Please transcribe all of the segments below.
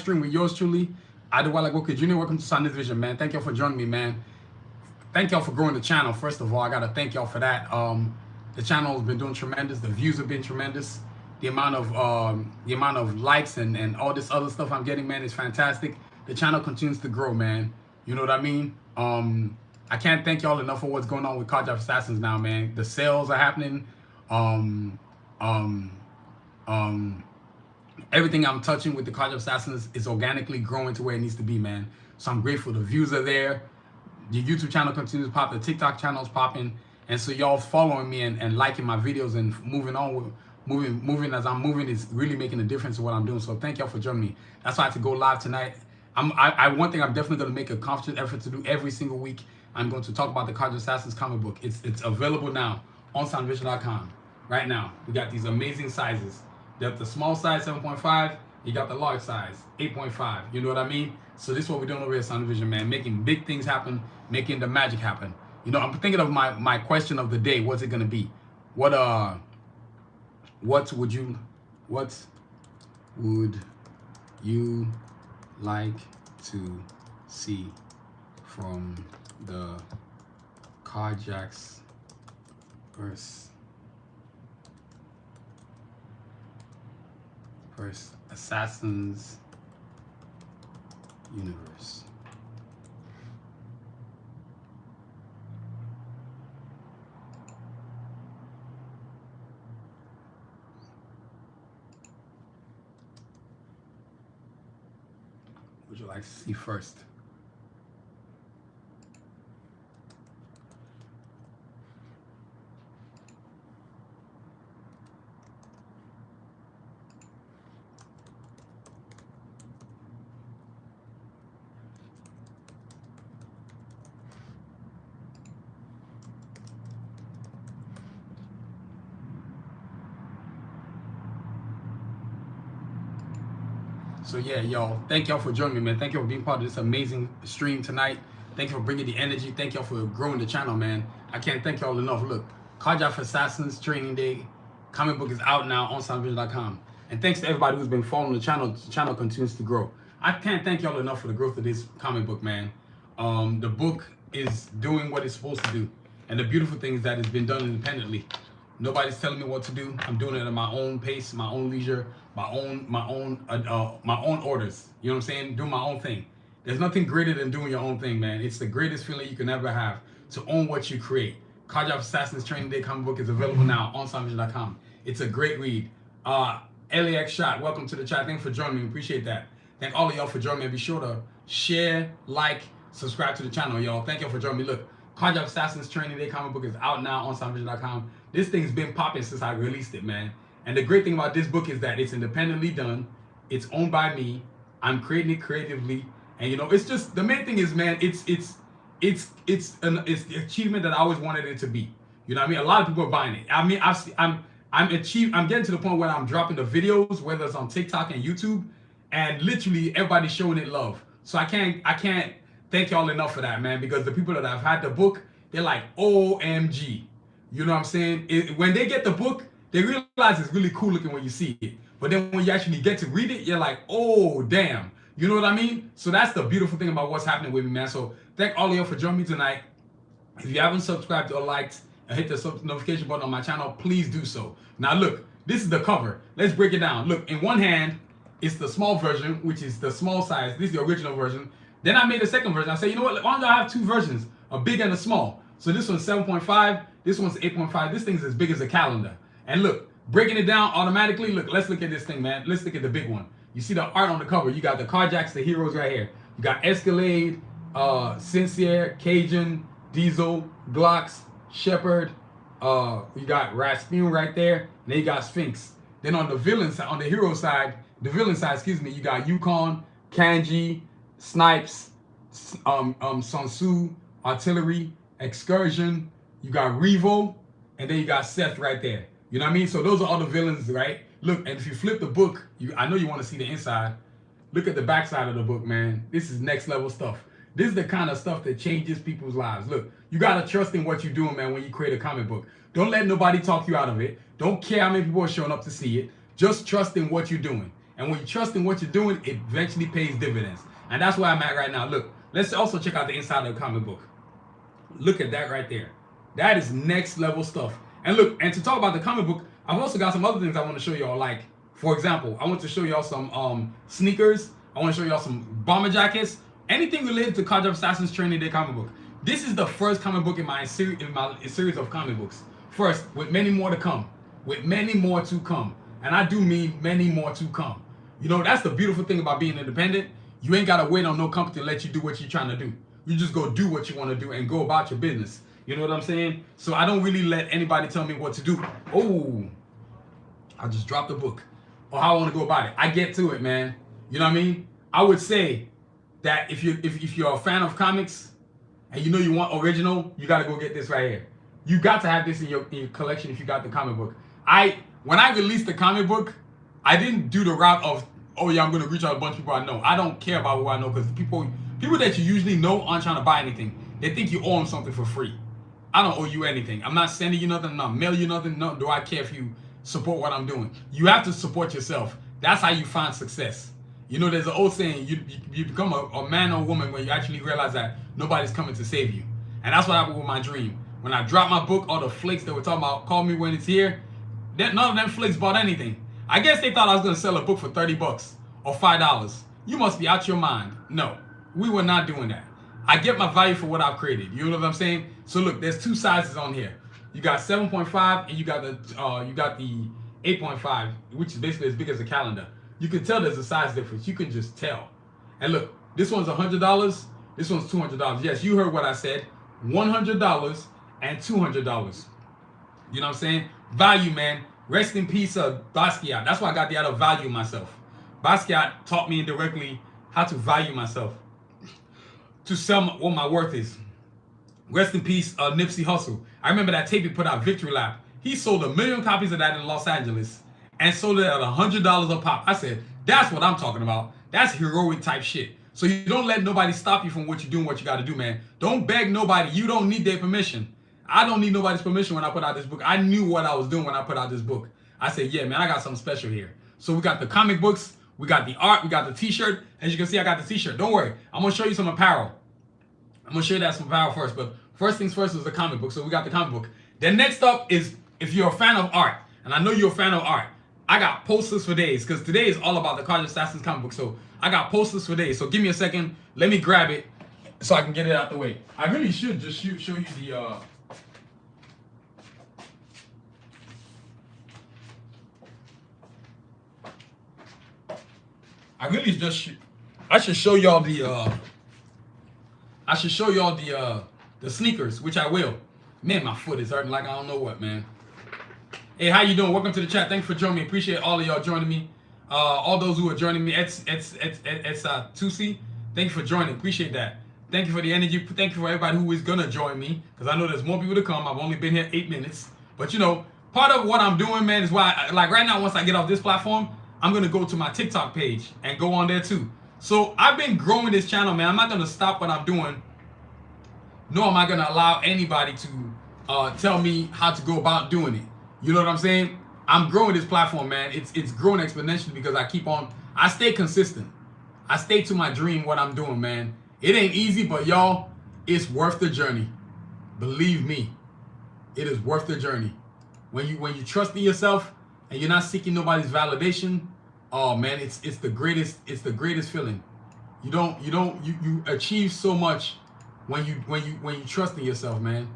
stream with yours truly, Adewale Goke Jr. Welcome to Sanusi Vision, man. Thank y'all for joining me, man. Thank y'all for growing the channel. First of all, I gotta thank y'all for that. The channel has been doing tremendous. The views have been tremendous. The amount of likes and all this other stuff I'm getting, man, is fantastic. The channel continues to grow, man. You know what I mean? I can't thank y'all enough for what's going on with Karjakz Vs Assassins now, man. The sales are happening. Everything I'm touching with the Karjakz Vs Assassins is organically growing to where it needs to be, man. So I'm grateful. The views are there. The YouTube channel continues to pop. The TikTok channel's popping. And so y'all following me and liking my videos and moving on with moving as I'm moving is really making a difference in what I'm doing. So thank y'all for joining me. That's why I had to go live tonight. One thing I'm definitely going to make a conscious effort to do every single week. I'm going to talk about the Karjakz Vs Assassins comic book. It's available now on soundvision.com. Right now, we got these amazing sizes. You got the small size 7.5. You got the large size 8.5. You know what I mean? So this is what we're doing over here at Sanusi Vision, man. Making big things happen, making the magic happen. You know, I'm thinking of my question of the day. What's it gonna be? What would you like to see from the Karjakz Vs Assassins universe? Would you like to see first? So yeah, y'all, thank y'all for joining me, man. Thank y'all for being part of this amazing stream tonight. Thank you for bringing the energy. Thank y'all for growing the channel, man. I can't thank y'all enough. Look, Karjakz Vs Assassins Training Day comic book is out now on soundvision.com. And thanks to everybody who's been following the channel. The channel continues to grow. I can't thank y'all enough for the growth of this comic book, man. The book is doing what it's supposed to do. And the beautiful thing is that it's been done independently. Nobody's telling me what to do. I'm doing it at my own pace, my own leisure, my own orders. You know what I'm saying? Doing my own thing. There's nothing greater than doing your own thing, man. It's the greatest feeling you can ever have to own what you create. Karjakz Vs Assassins Training Day comic book is available now on soundvision.com. It's a great read. LAX Shot, welcome to the chat. Thanks for joining me. Appreciate that. Thank all of y'all for joining me. Be sure to share, like, subscribe to the channel, y'all. Thank y'all for joining me. Look, Karjakz Vs Assassins Training Day comic book is out now on soundvision.com. This thing's been popping since I released it, man. And the great thing about this book is that it's independently done. It's owned by me. I'm creating it creatively. And you know, it's just, the main thing is, man, it's the achievement that I always wanted it to be. You know what I mean? A lot of people are buying it. I mean, I'm getting to the point where I'm dropping the videos, whether it's on TikTok and YouTube, and literally everybody's showing it love. So I can't thank y'all enough for that, man, because the people that have had the book, they're like, OMG. You know what I'm saying? When they get the book, they realize it's really cool looking when you see it. But then when you actually get to read it, you're like, oh, damn. You know what I mean? So that's the beautiful thing about what's happening with me, man. So thank all of you for joining me tonight. If you haven't subscribed or liked and hit the notification button on my channel, please do so. Now, look, this is the cover. Let's break it down. Look, in one hand, it's the small version, which is the small size. This is the original version. Then I made a second version. I said, you know what? Why don't I have two versions, a big and a small? So this one's 7.5. This one's 8.5. This thing's as big as a calendar. And look, breaking it down automatically. Look, let's look at this thing, man. Let's look at the big one. You see the art on the cover. You got the Karjakz, the heroes right here. You got Escalade, Sincere, Cajun, Diesel, Glocks, Shepherd. You got Rasputin right there. And then you got Sphinx. Then on the villain side, on the hero side, the villain side, excuse me, you got Yukon, Kanji, Snipes, Sanusi, Artillery, Excursion. You got Revo, and then you got Seth right there. You know what I mean? So those are all the villains, right? Look, and if you flip the book, I know you want to see the inside. Look at the back side of the book, man. This is next level stuff. This is the kind of stuff that changes people's lives. Look, you got to trust in what you're doing, man, when you create a comic book. Don't let nobody talk you out of it. Don't care how many people are showing up to see it. Just trust in what you're doing. And when you trust in what you're doing, it eventually pays dividends. And that's where I'm at right now. Look, let's also check out the inside of the comic book. Look at that right there. That is next level stuff. And look, and to talk about the comic book, I've also got some other things I want to show y'all. Like, for example, I want to show y'all some sneakers. I want to show y'all some bomber jackets. Anything related to Karjakz Vs Assassins Training Day comic book. This is the first comic book in my series of comic books. First, with many more to come. With many more to come. And I do mean many more to come. You know, that's the beautiful thing about being independent. You ain't got to wait on no company to let you do what you're trying to do. You just go do what you want to do and go about your business. You know what I'm saying? So I don't really let anybody tell me what to do. Oh, I just dropped the book. Or how I want to go about it. I get to it, man. You know what I mean? I would say that if you're a fan of comics and you know you want original, you got to go get this right here. You got to have this in your collection if you got the comic book. When I released the comic book, I didn't do the route of, oh yeah, I'm going to reach out a bunch of people I know. I don't care about who I know because people that you usually know aren't trying to buy anything. They think you owe them something for free. I don't owe you anything. I'm not sending you nothing. I'm not mailing you nothing. No, do I care if you support what I'm doing? You have to support yourself. That's how you find success. You know, there's an old saying, you become a man or woman when you actually realize that nobody's coming to save you. And that's what happened with my dream. When I dropped my book, all the flakes that were talking about, call me when it's here, none of them flakes bought anything. I guess they thought I was going to sell a book for 30 bucks or $5. You must be out your mind. No, we were not doing that. I get my value for what I've created. You know what I'm saying? So look, there's two sizes on here. You got 7.5 and you got the 8.5, which is basically as big as a calendar. You can tell there's a size difference. You can just tell. And look, this one's $100. This one's $200. Yes, you heard what I said. $100 and $200. You know what I'm saying? Value, man. Rest in peace, Basquiat. That's why I got the out of value myself. Basquiat taught me indirectly how to value myself, to sell what my worth is. Rest in peace, Nipsey Hussle. I remember that tape he put out, Victory Lap. He sold 1 million copies of that in Los Angeles and sold it at $100 a pop. I said, that's what I'm talking about. That's heroic type shit. So you don't let nobody stop you from what you're doing, what you got to do, man. Don't beg nobody. You don't need their permission. I don't need nobody's permission when I put out this book. I knew what I was doing when I put out this book. I said, yeah, man, I got something special here. So we got the comic books, we got the art, we got the t-shirt. As you can see, I got the t-shirt. Don't worry. I'm going to show you some apparel. I'm going to show you that some apparel first. But first things first is the comic book. So we got the comic book. Then next up is, if you're a fan of art, and I know you're a fan of art, I got posters for days, because today is all about the Karjakz Assassins comic book. So I got posters for days. So give me a second. Let me grab it so I can get it out the way. I really should just show you the... I should show y'all the sneakers, which I will. Man, my foot is hurting like I don't know what, man. Hey, how you doing? Welcome to the chat. Thanks for joining me. Appreciate all of y'all joining me. All those who are joining me, it's Sanusi. Thank you for joining. Appreciate that. Thank you for the energy. Thank you for everybody who is gonna join me, because I know there's more people to come. I've only been here 8 minutes, but you know, part of what I'm doing, man, is why, like right now, once I get off this platform, I'm gonna go to my TikTok page and go on there too. So I've been growing this channel, man. I'm not gonna stop what I'm doing. Nor am I gonna allow anybody to tell me how to go about doing it. You know what I'm saying? I'm growing this platform, man. It's growing exponentially because I stay consistent. I stay to my dream, what I'm doing, man. It ain't easy, but y'all, it's worth the journey. Believe me, it is worth the journey. When you trust in yourself and you're not seeking nobody's validation, oh man, it's the greatest feeling. You achieve so much when you trust in yourself, man.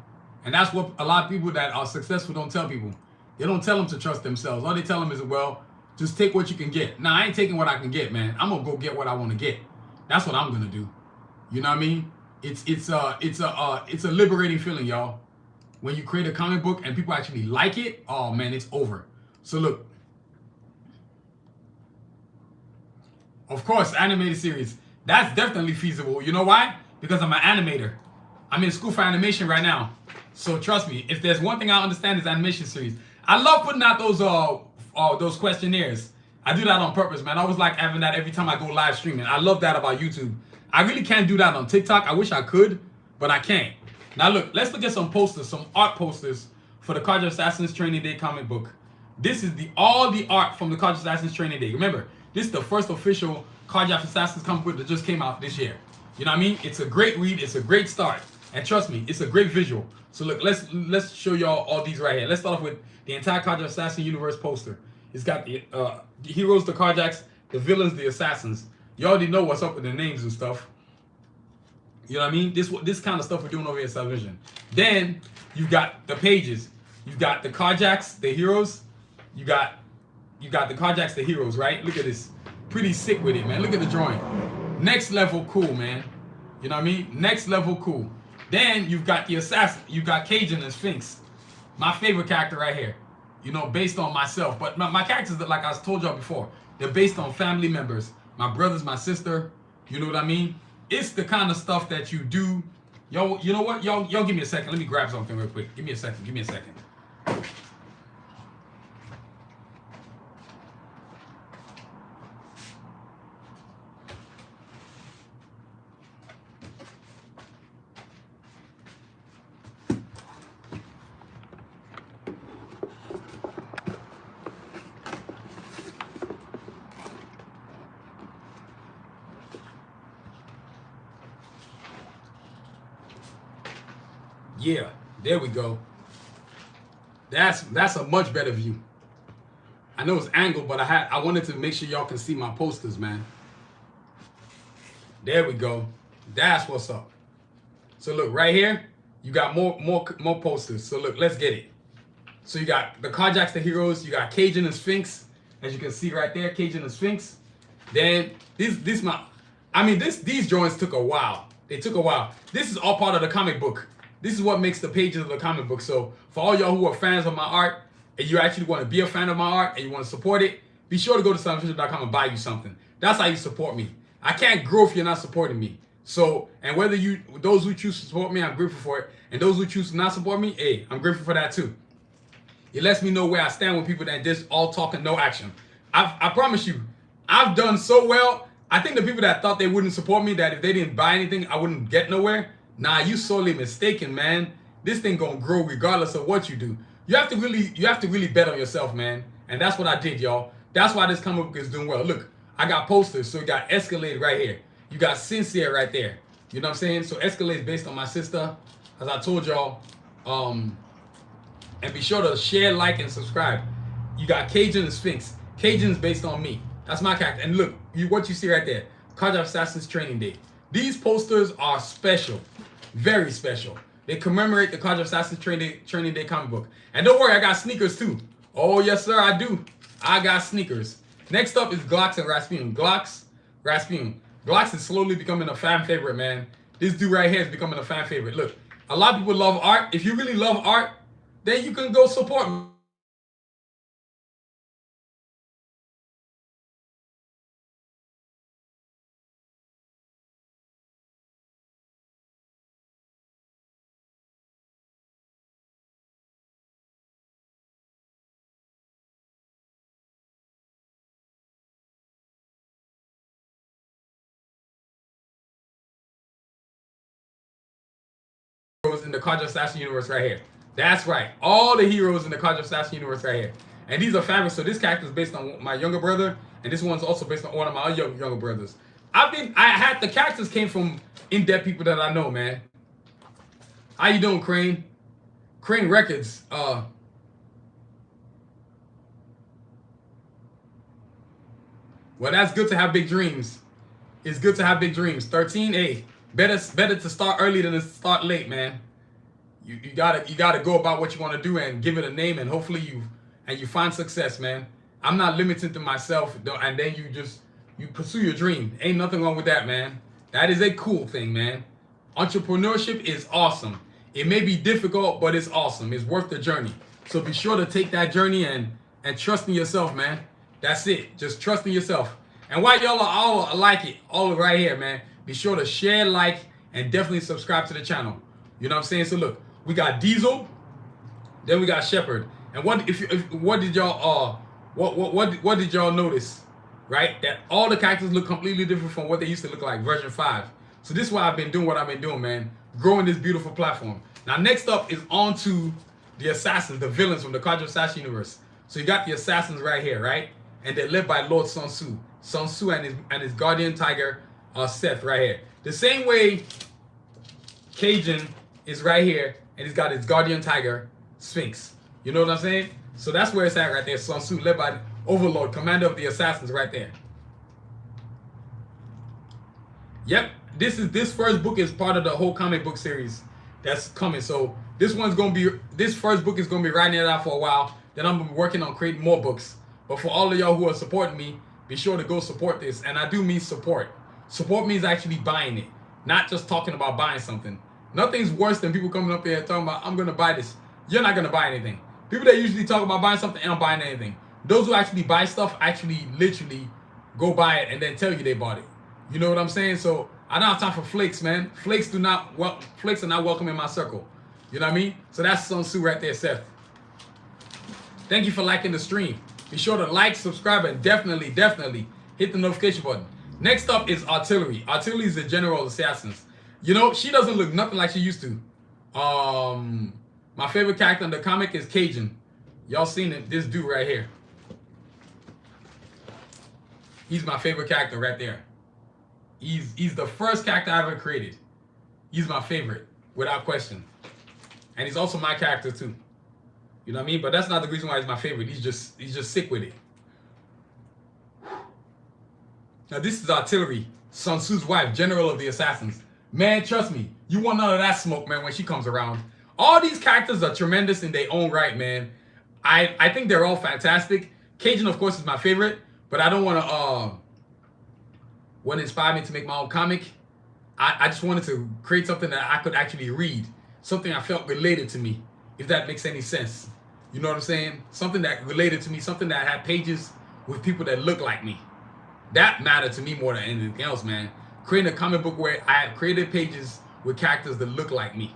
And that's what a lot of people that are successful don't tell people. They don't tell them to trust themselves. All they tell them is, well, just take what you can get. Nah, I ain't taking what I can get, man. I'm gonna go get what I want to get. That's what I'm gonna do. You know what I mean? It's a liberating feeling, y'all. When you create a comic book and people actually like it, oh man, it's over. So look, of course, animated series. That's definitely feasible. You know why? Because I'm an animator. I'm in school for animation right now. So trust me, if there's one thing I understand is animation series. I love putting out those questionnaires. I do that on purpose, man. I always like having that every time I go live streaming. I love that about YouTube. I really can't do that on TikTok. I wish I could, but I can't. Now look, let's look at some posters, some art posters for the Karjakz Assassins Training Day comic book. This is all the art from the Karjakz Assassins Training Day. Remember, This is the first official Karjakz Vs Assassins comic book that just came out this year. You know what I mean? It's a great read. It's a great start. And trust me, it's a great visual. So look, let's show y'all all these right here. Let's start off with the entire Karjakz Assassin universe poster. It's got the heroes, the Karjakz, the villains, the assassins. You already know what's up with the names and stuff. You know what I mean? This kind of stuff we're doing over here at Salvision. Then you've got the pages. You've got the Karjakz, the heroes. You got the Karjakz, the heroes, right? Look at this. Pretty sick with it, man. Look at the drawing. Next level cool, man. You know what I mean? Next level cool. Then you've got the assassin. You've got Cajun and Sphinx. My favorite character right here. You know, based on myself. But my characters, that, like I told y'all before, they're based on family members. My brothers, my sister. You know what I mean? It's the kind of stuff that you do. Yo, you know what? Y'all give me a second. Let me grab something real quick. Give me a second. Give me a second. Yeah, there we go. That's a much better view. I know it's angled, but I wanted to make sure y'all can see my posters, man. There we go. That's what's up. So look, right here, you got more posters. So look, let's get it. So you got the Karjakz, the heroes. You got Cajun and Sphinx, as you can see right there, Cajun and Sphinx. Then these drawings took a while. They took a while. This is all part of the comic book. This is what makes the pages of the comic book. So for all y'all who are fans of my art, and you actually want to be a fan of my art, and you want to support it, be sure to go to sunofficial.com and buy you something. That's how you support me. I can't grow if you're not supporting me. So, and whether those who choose to support me, I'm grateful for it. And those who choose to not support me, hey, I'm grateful for that too. It lets me know where I stand with people that just all talk and no action. I promise you, I've done so well. I think the people that thought they wouldn't support me, that if they didn't buy anything, I wouldn't get nowhere. Nah, you sorely mistaken, man. This thing gonna grow regardless of what you do. You have to really bet on yourself, man. And that's what I did, y'all. That's why this comic book is doing well. Look, I got posters. So you got Escalade right here. You got Sincere right there. You know what I'm saying? So Escalade is based on my sister, as I told y'all. And be sure to share, like, and subscribe. You got Cajun and Sphinx. Cajun's based on me. That's my character. And look, what you see right there, Karjakz Assassins Training Day. These posters are special. Very special. They commemorate the Karjakz Assassins Training Day comic book. And don't worry, I got sneakers too. Oh, yes, sir, I do. I got sneakers. Next up is Glocks and Rasputin. Rasputin. Glocks is slowly becoming a fan favorite, man. This dude right here is becoming a fan favorite. Look, a lot of people love art. If you really love art, then you can go support me. In the Karjakz Assassin universe right here. That's right. All the heroes in the Karjakz Assassin universe right here. And these are fabulous. So this character is based on my younger brother, and this one's also based on one of my other younger brothers. The characters came from in-depth people that I know, man. How you doing, Crane? Crane Records. Well, that's good to have big dreams. It's good to have big dreams. 13A. Better to start early than to start late, man. You gotta go about what you want to do and give it a name, and hopefully you find success, man. I'm not limited to myself, and then you pursue your dream. Ain't nothing wrong with that, man. That is a cool thing, man. Entrepreneurship is awesome. It may be difficult, but it's awesome. It's worth the journey. So be sure to take that journey and trust in yourself, man. That's it. Just trust in yourself. And while y'all are all like it, all right here, man, be sure to share, like, and definitely subscribe to the channel. You know what I'm saying? So look, we got Diesel, then we got Shepard. And what did y'all notice? Right? That all the characters look completely different from what they used to look like, version 5. So this is why I've been doing what I've been doing, man. Growing this beautiful platform. Now next up is on to the assassins, the villains from the Karjakz Assassin universe. So you got the assassins right here, right? And they're led by Lord Sun Tzu. Sun Tzu and his guardian tiger, Seth, right here. The same way Cajun is right here, and he's got his guardian tiger, Sphinx. You know what I'm saying? So that's where it's at right there. Sun Tzu, led by Overlord, commander of the assassins, right there. Yep, this first book is part of the whole comic book series that's coming. So this first book is gonna be riding it out for a while. Then I'm gonna be working on creating more books. But for all of y'all who are supporting me, be sure to go support this. And I do mean support. Support means actually buying it, not just talking about buying something. Nothing's worse than people coming up there talking about, I'm gonna buy this. You're not gonna buy anything. People that usually talk about buying something ain't buying anything. Those who actually buy stuff actually literally go buy it and then tell you they bought it. You know what I'm saying? So I don't have time for flakes, man. Flakes are not welcome in my circle. You know what I mean? So that's Sun Tzu right there, Seth. Thank you for liking the stream. Be sure to like, subscribe, and definitely hit the notification button. Next up is Artillery. Artillery is the general of assassins. You know, she doesn't look nothing like she used to. My favorite character in the comic is Cajun. Y'all seen it? This dude right here. He's my favorite character right there. He's the first character I ever created. He's my favorite, without question. And he's also my character too. You know what I mean? But that's not the reason why he's my favorite. He's just sick with it. Now this is Artillery, Sun Tzu's wife, general of the assassins. Man, trust me, you want none of that smoke, man, when she comes around. All these characters are tremendous in their own right, man. I think they're all fantastic. Cajun, of course, is my favorite, but I don't want to what inspired me to make my own comic. I just wanted to create something that I could actually read, something I felt related to me, if that makes any sense. You know what I'm saying? Something that related to me, something that had pages with people that look like me. That mattered to me more than anything else, man. Creating a comic book where I have created pages with characters that look like me.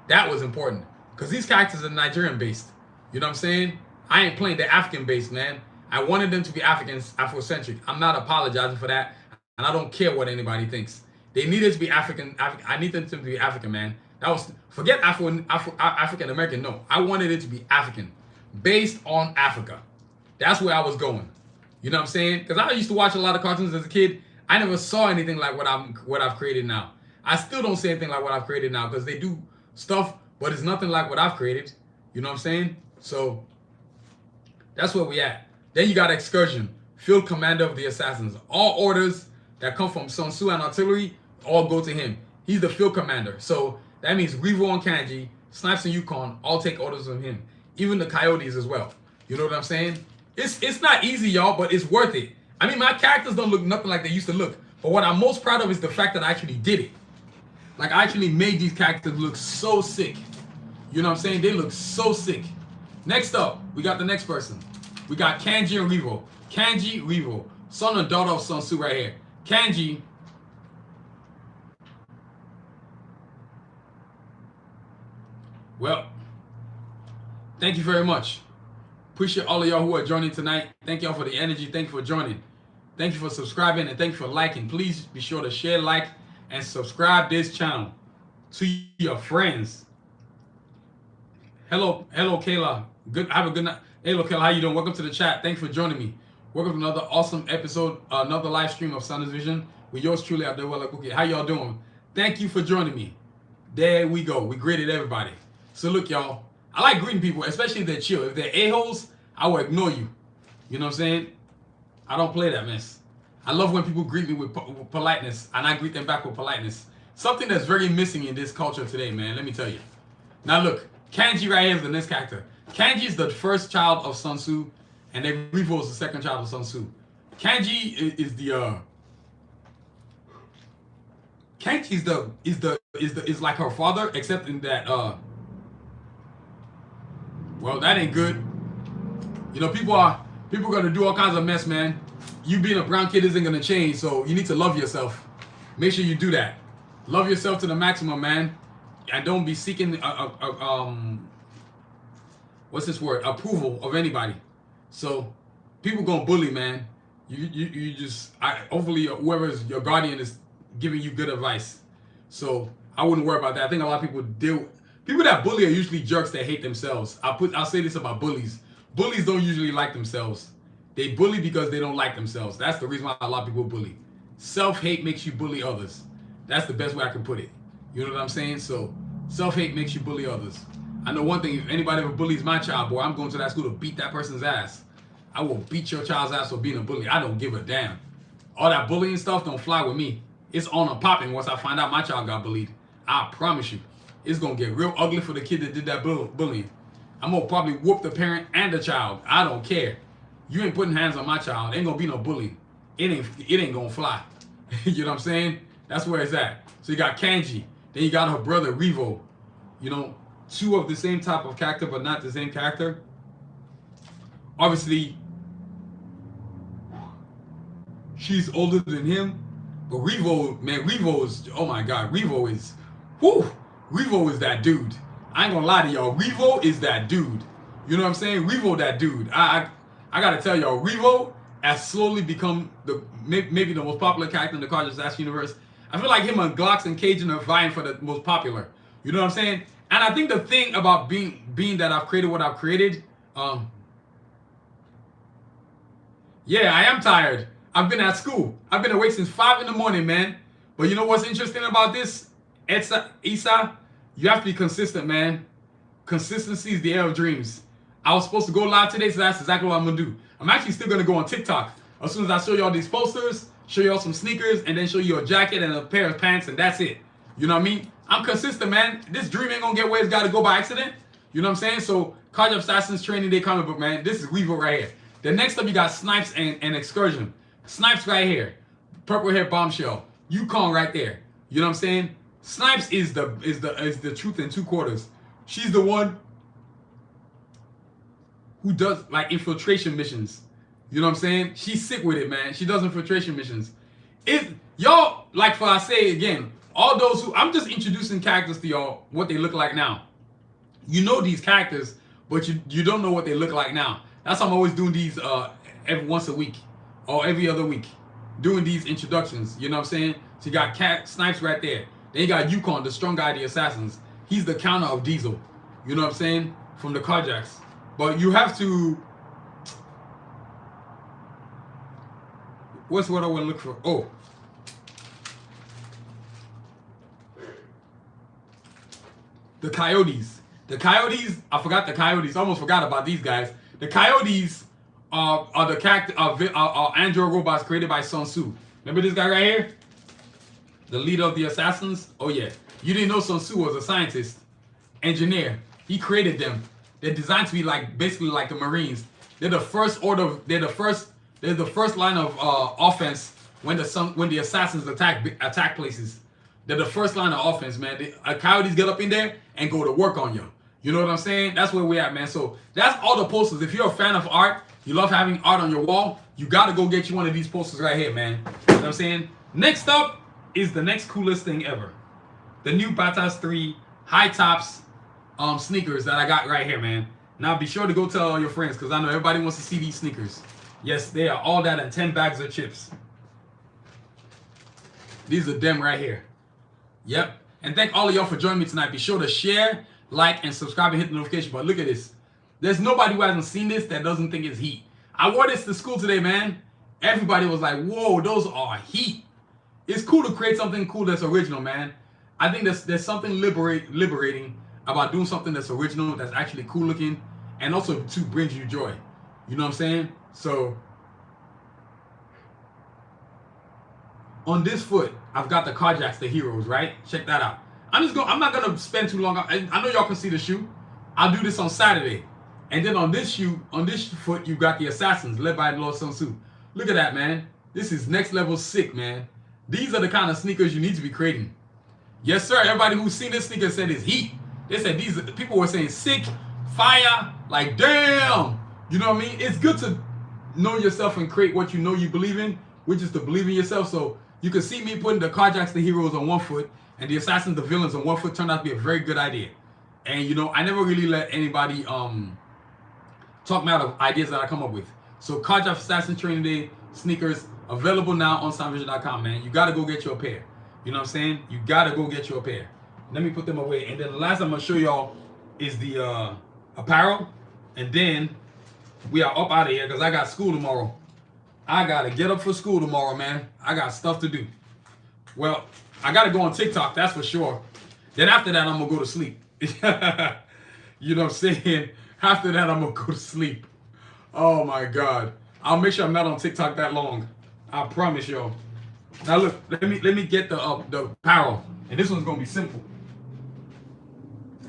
That was important, because these characters are Nigerian based. You know what I'm saying? I ain't playing, they're African based, man. I wanted them to be Africans, Afrocentric. I'm not apologizing for that. And I don't care what anybody thinks. They needed to be African. I need them to be African, man. That was, forget African American. No, I wanted it to be African, based on Africa. That's where I was going. You know what I'm saying? Because I used to watch a lot of cartoons as a kid. I never saw anything like what I've created now. I still don't see anything like what I've created now, because they do stuff, but it's nothing like what I've created. You know what I'm saying? So that's where we at. Then you got Excursion, field commander of the assassins. All orders that come from Sun Tzu and Artillery all go to him. He's the field commander. So that means Revo and Kanji, Snipes and Yukon all take orders from him. Even the Coyotes as well. You know what I'm saying? It's not easy, y'all, but it's worth it. I mean, my characters don't look nothing like they used to look. But what I'm most proud of is the fact that I actually did it. Like, I actually made these characters look so sick. You know what I'm saying? They look so sick. Next up, we got the next person. We got Kanji and Revo. Kanji, Revo. Son and daughter of Sun Tzu right here. Kanji. Well, thank you very much. Appreciate all of y'all who are joining tonight. Thank y'all for the energy. Thank you for joining. Thank you for subscribing, and thank you for liking. Please be sure to share, like, and subscribe this channel to your friends. Hello, Kayla. Have a good night. Hello, Kayla. How you doing? Welcome to the chat. Thanks for joining me. Welcome to another awesome episode, another live stream of Sanusi Vision with yours truly, Abdul Cookie. How y'all doing? Thank you for joining me. There we go. We greeted everybody. So look, y'all. I like greeting people, especially if they're chill. If they're a-holes, I will ignore you. You know what I'm saying? I don't play that mess. I love when people greet me with politeness, and I greet them back with politeness. Something that's very missing in this culture today, man. Let me tell you. Now look, Kanji right here is the next character. Kanji is the first child of Sun Tzu, and then Revo is the second child of Sun Tzu. Kanji is like her father, except in that well, that ain't good. You know, people are gonna do all kinds of mess, man. You being a brown kid isn't gonna change, so you need to love yourself. Make sure you do that. Love yourself to the maximum, man, and don't be seeking what's this word? Approval of anybody. So people gonna bully, man. You just hopefully whoever's your guardian is giving you good advice. So I wouldn't worry about that. I think a lot of people people that bully are usually jerks that hate themselves. I'll say this about bullies. Bullies don't usually like themselves. They bully because they don't like themselves. That's the reason why a lot of people bully. Self-hate makes you bully others. That's the best way I can put it. You know what I'm saying? So self-hate makes you bully others. I know one thing, if anybody ever bullies my child, boy, I'm going to that school to beat that person's ass. I will beat your child's ass for being a bully. I don't give a damn. All that bullying stuff don't fly with me. It's on and popping once I find out my child got bullied. I promise you. It's going to get real ugly for the kid that did that bullying. I'm going to probably whoop the parent and the child. I don't care. You ain't putting hands on my child. Ain't going to be no bullying. It ain't going to fly. You know what I'm saying? That's where it's at. So you got Kanji. Then you got her brother, Revo. You know, two of the same type of character, but not the same character. Obviously, she's older than him. But Revo, man, Revo is, oh my God, Revo is, whoo, Revo is that dude. I ain't gonna lie to y'all, Revo is that dude. You know what I'm saying? Revo that dude. I gotta tell y'all, Revo has slowly become maybe the most popular character in the Karjakz Vs Assassins universe. I feel like him and Glocks and Cajun are vying for the most popular. You know what I'm saying? And I think the thing about being that I've created what I've created, yeah, I am tired. I've been at school. I've been awake since 5 in the morning, man. But you know what's interesting about this, Isa? You have to be consistent, man. Consistency is the air of dreams. I was supposed to go live today, so that's exactly what I'm going to do. I'm actually still going to go on TikTok. As soon as I show y'all these posters, show y'all some sneakers, and then show you a jacket and a pair of pants, and that's it. You know what I mean? I'm consistent, man. This dream ain't going to get where it's got to go by accident. You know what I'm saying? So, Karjakz Vs Assassins Training Day comic book, man. This is Revo right here. The next up, you got Snipes and Excursion. Snipes right here. Purple hair bombshell. Yukon right there. You know what I'm saying? Snipes is the truth in 2 quarters. She's the one who does like infiltration missions. You know what I'm saying? She's sick with it, man. She does infiltration missions. Y'all, like for I say again, all those who, I'm just introducing characters to y'all, what they look like now. You know these characters, but you don't know what they look like now. That's why I'm always doing these every once a week or every other week, doing these introductions. You know what I'm saying? So you got Snipes right there. Then you got Yukon, the strong guy of the Assassins. He's the counter of Diesel. You know what I'm saying? From the Karjakz. But you have to... What's what I want to look for? Oh. The Coyotes. The Coyotes, I forgot the Coyotes. I almost forgot about these guys. The Coyotes are the character are android robots created by Sanusi. Remember this guy right here? The leader of the Assassins? Oh yeah. You didn't know Sanusi was a scientist, engineer. He created them. They're designed to be like basically like the Marines. They're the first order. They're the first line of offense when the Assassins attack places. They're the first line of offense, man. The Coyotes get up in there and go to work on you. You know what I'm saying? That's where we're at, man. So that's all the posters. If you're a fan of art, you love having art on your wall, you got to go get you one of these posters right here, man. You know what I'm saying? Next up is the next coolest thing ever. The new Batas 3 high tops sneakers that I got right here, man. Now be sure to go tell all your friends because I know everybody wants to see these sneakers. Yes, they are all that and 10 bags of chips. These are them right here. Yep. And thank all of y'all for joining me tonight. Be sure to share, like, and subscribe and hit the notification button. Look at this. There's nobody who hasn't seen this that doesn't think it's heat. I wore this to school today, man. Everybody was like, whoa, those are heat. It's cool to create something cool that's original, man. I think there's something liberating about doing something that's original, that's actually cool looking, and also too brings you joy. You know what I'm saying? So on this foot, I've got the Karjakz, the HEREOS, right? Check that out. I'm not gonna spend too long. I know y'all can see the shoe. I'll do this on Saturday. And then on this foot, you got the Assassins led by Lord Sanusi. Look at that, man. This is next level sick, man. These are the kind of sneakers you need to be creating. Yes, sir. Everybody who's seen this sneaker said it's heat. They said the people were saying sick, fire, like damn. You know what I mean? It's good to know yourself and create what you know you believe in, which is to believe in yourself. So you can see me putting the Karjakz, the HEREOS on one foot and the Assassins, the Villains on one foot turned out to be a very good idea. And you know, I never really let anybody talk me out of ideas that I come up with. So Karjakz Vs Assassins Training Day sneakers available now on soundvision.com, man. You gotta go get you a pair. You know what I'm saying? You gotta go get you a pair. Let me put them away. And then the last I'm gonna show y'all is the apparel. And then we are up out of here because I got school tomorrow. I got to get up for school tomorrow, man. I got stuff to do. Well, I got to go on TikTok, that's for sure. Then after that, I'm going to go to sleep. You know what I'm saying? After that, I'm going to go to sleep. Oh, my God. I'll make sure I'm not on TikTok that long. I promise y'all. Now, look, let me get the apparel. And this one's going to be simple.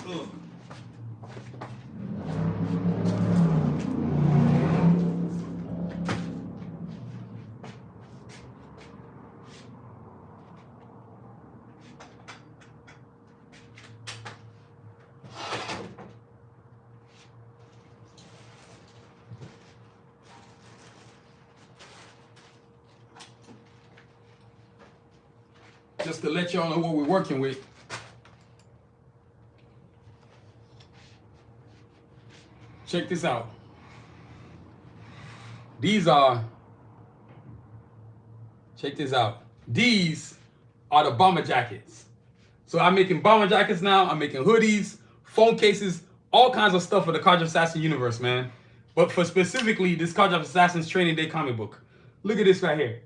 Ugh. Just to let y'all know what we're working with. Check this out. These are, check this out. These are the bomber jackets. So I'm making bomber jackets now. I'm making hoodies, phone cases, all kinds of stuff for the Karjakz Assassin universe, man. But for specifically this Karjakz Assassins Training Day comic book. Look at this right here.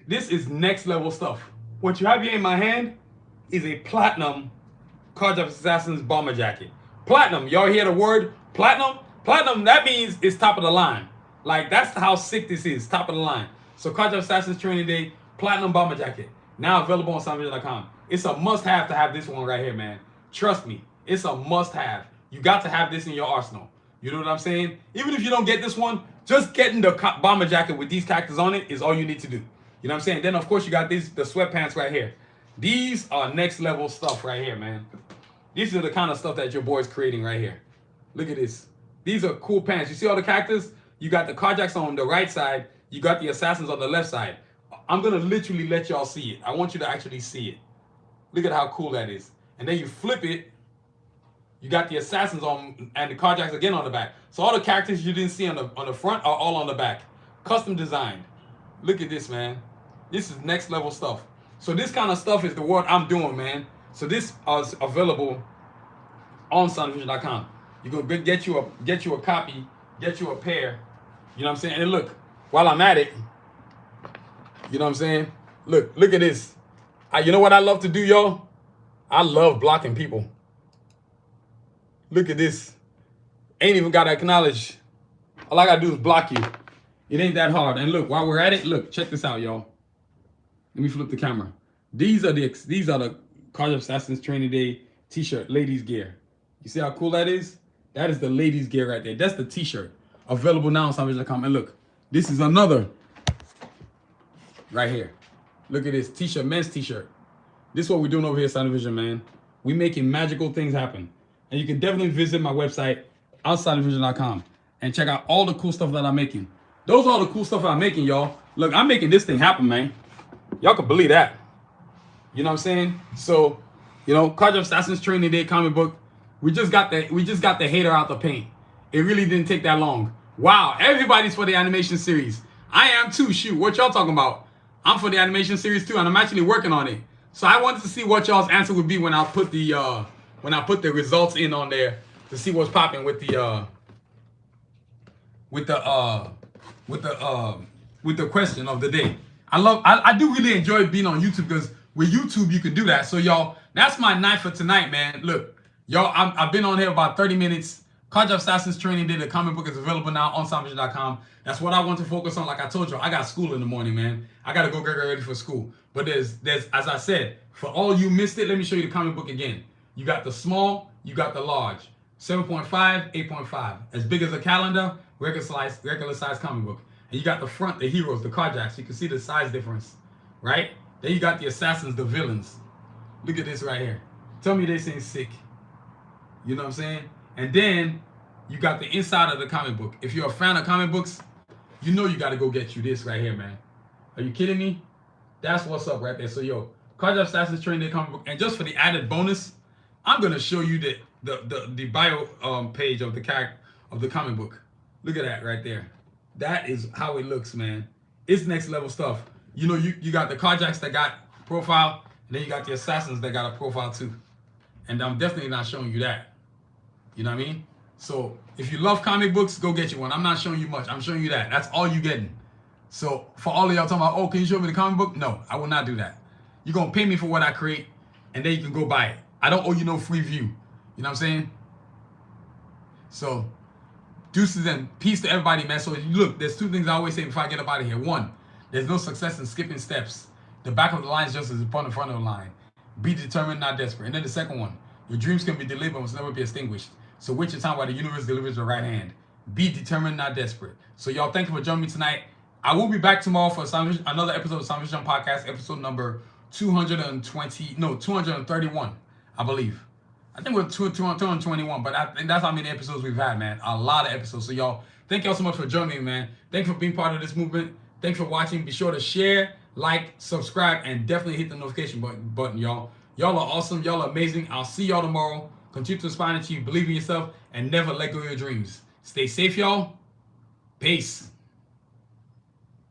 This is next level stuff. What you have here in my hand is a platinum Karjakz Assassins bomber jacket. Platinum, y'all hear the word platinum? Platinum, that means it's top of the line. Like, that's how sick this is, top of the line. So Karjakz Assassins Training Day, platinum bomber jacket. Now available on SanusiVision.com. It's a must-have to have this one right here, man. Trust me, it's a must-have. You got to have this in your arsenal. You know what I'm saying? Even if you don't get this one, just getting the bomber jacket with these characters on it is all you need to do. You know what I'm saying? Then, of course, you got the sweatpants right here. These are next level stuff right here, man. These are the kind of stuff that your boy's creating right here. Look at this. These are cool pants. You see all the characters? You got the Karjakz on the right side. You got the Assassins on the left side. I'm going to literally let y'all see it. I want you to actually see it. Look at how cool that is. And then you flip it. You got the Assassins on and the Karjakz again on the back. So all the characters you didn't see on the front are all on the back. Custom designed. Look at this, man. This is next level stuff. So this kind of stuff is the work I'm doing, man. So this is available on SanusiVision.com. You go get you a copy, get you a pair. You know what I'm saying? And look, while I'm at it, you know what I'm saying? Look at this. You know what I love to do, y'all? I love blocking people. Look at this. Ain't even got to acknowledge. All I got to do is block you. It ain't that hard. And look, while we're at it, look, check this out, y'all. Let me flip the camera. These are the Karjakz Assassins Training Day t-shirt, ladies gear. You see how cool that is? That is the ladies gear right there. That's the t-shirt. Available now on SanusiVision.com. And look, this is another right here. Look at this t-shirt, men's t-shirt. This is what we're doing over here at SanusiVision, man. We making magical things happen. And you can definitely visit my website, SanusiVision.com, and check out all the cool stuff that I'm making. Those are all the cool stuff I'm making, y'all. Look, I'm making this thing happen, man. Y'all can believe that. You know what I'm saying? So, you know, Karjakz Assassins Training Day comic book. We just got the hater out the paint. It really didn't take that long. Wow, everybody's for the animation series. I am too. Shoot, what y'all talking about? I'm for the animation series too, and I'm actually working on it. So I wanted to see what y'all's answer would be when I put the results in on there to see what's popping with the question of the day. I do really enjoy being on YouTube because with YouTube you can do that. So y'all, that's my night for tonight, man. Look, y'all, I've been on here about 30 minutes. Karjakz Assassins Training Day, the comic book is available now on SanusiVision.com. That's what I want to focus on. Like I told you, I got school in the morning, man. I gotta go get ready for school. But there's as I said, for all you missed it, let me show you the comic book again. You got the small, you got the large. 7.5, 8.5. As big as a calendar, regular size comic book. And you got the front, the heroes, the Karjakz. You can see the size difference, right? Then you got the assassins, the villains. Look at this right here. Tell me this ain't sick. You know what I'm saying? And then you got the inside of the comic book. If you're a fan of comic books, you know you got to go get you this right here, man. Are you kidding me? That's what's up right there. So, yo, Karjakz Assassins Training Day comic book. And just for the added bonus, I'm going to show you the bio page of the comic book. Look at that right there. That is how it looks, man. It's next level stuff. You know, you got the Karjakz that got profile, and then you got the assassins that got a profile too. And I'm definitely not showing you that. You know what I mean? So if you love comic books, go get you one. I'm not showing you much. I'm showing you that. That's all you getting. So for all of y'all talking about, oh, can you show me the comic book? No, I will not do that. You're going to pay me for what I create, and then you can go buy it. I don't owe you no free view. You know what I'm saying? So deuces and peace to everybody, man. So look, there's two things I always say before I get up out of here. One, there's no success in skipping steps. The back of the line is just as important in front of the line. Be determined, not desperate. And then the second one, your dreams can be delayed but must never be extinguished. So wait your time while the universe delivers your right hand. Be determined, not desperate. So y'all, thank you for joining me tonight. I will be back tomorrow for another episode of Sanusi Podcast, episode number 231, I believe. I think we're 221, but I think that's how many episodes we've had, man. A lot of episodes. So y'all, thank y'all so much for joining me, man. Thank you for being part of this movement. Thanks for watching. Be sure to share, like, subscribe, and definitely hit the notification button, y'all. Y'all are awesome. Y'all are amazing. I'll see y'all tomorrow. Continue to inspire and achieve. Believe in yourself and never let go of your dreams. Stay safe, y'all. Peace.